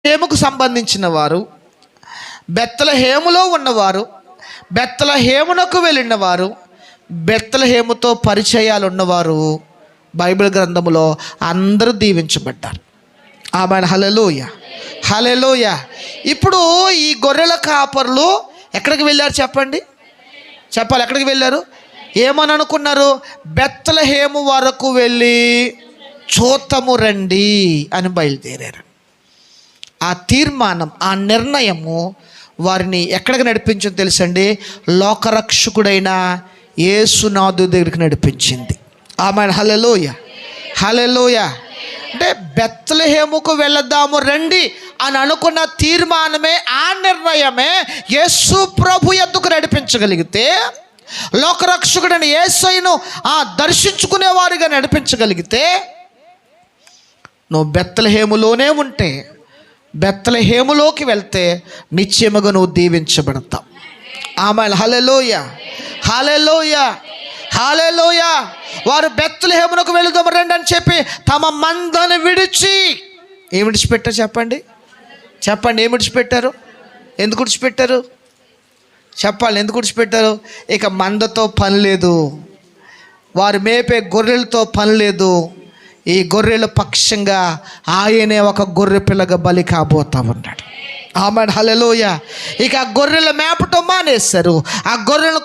హేముకు సంబంధించిన వారు, బెత్లెహేములో ఉన్నవారు, బెత్లెహేమునకు వెళ్ళిన వారు, బెత్లెహేముతో పరిచయాలు ఉన్నవారు బైబిల్ గ్రంథములో అందరూ దీవించబడ్డారు. ఆమేన్. హల్లెలూయా, హల్లెలూయా. ఇప్పుడు ఈ గొర్రెల కాపరులు ఎక్కడికి వెళ్ళారు చెప్పండి, చెప్పాలి. ఎక్కడికి వెళ్ళారు? ఏమని అనుకున్నారు? బెత్లెహేము వరకు వెళ్ళి చూతము రండి అని బయలుదేరారు. ఆ తీర్మానం, ఆ నిర్ణయము వారిని ఎక్కడికి నడిపించింది తెలుసండి? లోకరక్షకుడైన యేసునాథు దగ్గరికి నడిపించింది. ఆమేన్. హల్లెలూయా, హల్లెలూయా. అంటే బెత్లెహేముకు వెళదాము రండి అని అనుకున్న తీర్మానమే, ఆ నిర్ణయమే యేసు ప్రభు యొద్దకు నడిపించగలిగితే, లోకరక్షకుడైన యేసయ్యను దర్శించుకునేవారిగా నడిపించగలిగితే, నువ్వు బెత్లెహేములోనే ఉంటే, బెత్లెహేములోకి వెళ్తే నిశ్చయముగా నువ్వు దీవించబడతావు. ఆమేన్. హల్లెలూయా, హల్లెలూయా, హల్లెలూయా. వారు బెత్లెహేమునకు వెళుదాము రండి అని చెప్పి తమ మందను విడిచి, ఏమి విడిచిపెట్టారు చెప్పండి, చెప్పండి. ఏమి విడిచిపెట్టారు? ఎందుకు విడిచిపెట్టారు? చెప్పాలి. ఎందుకు విడిచిపెట్టారు? ఇక మందతో పని లేదు, వారు మేపే గొర్రెలతో పని లేదు. ఈ గొర్రెల పక్షంగా ఆయనే ఒక గొర్రె పిల్లగా బలి కాబోతా ఉన్నాడు. ఆమేన్. హల్లెలూయా. ఇక ఆ గొర్రెలు మేపటం మానేశారు, ఆ గొర్రెలు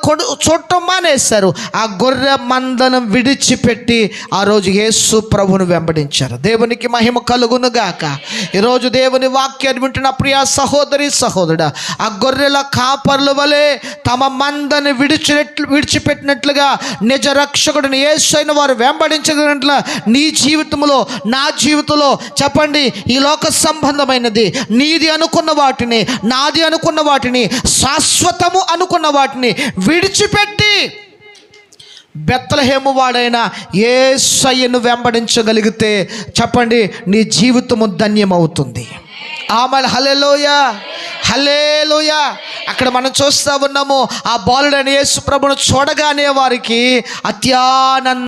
చూడటం మానేశారు. ఆ గొర్రె మందను విడిచిపెట్టి ఆ రోజు యేసు ప్రభువును వెంబడించారు. దేవునికి మహిమ కలుగును గాక. ఈరోజు దేవుని వాక్యాన్ని వింటున్న ప్రియ సహోదరి సహోదరుడా, ఆ గొర్రెల కాపర్ల వలె తమ మందని విడిచిపెట్టినట్లుగా నిజ రక్షకుడిని యేసయ్యను వారు వెంబడించినట్లుగా నీ జీవితంలో, నా జీవితంలో చెప్పండి, ఈ లోక సంబంధమైనది నీది అనుకున్న వాటిని, నాది అనుకున్న వాటిని, శాశ్వతము అనుకున్న వాటిని విడిచిపెట్టి బెత్లెహేము వాడైన యేసయ్యను వెంబడించగలిగితే చెప్పండి, నీ జీవితము ధన్యమవుతుంది. ఆమేన్. హల్లెలూయా, హల్లెలూయా. అక్కడ మనం చూస్తూ ఉన్నాము, ఆ బాలుడైన యేసు ప్రభువును చూడగానే వారికి అత్యానంద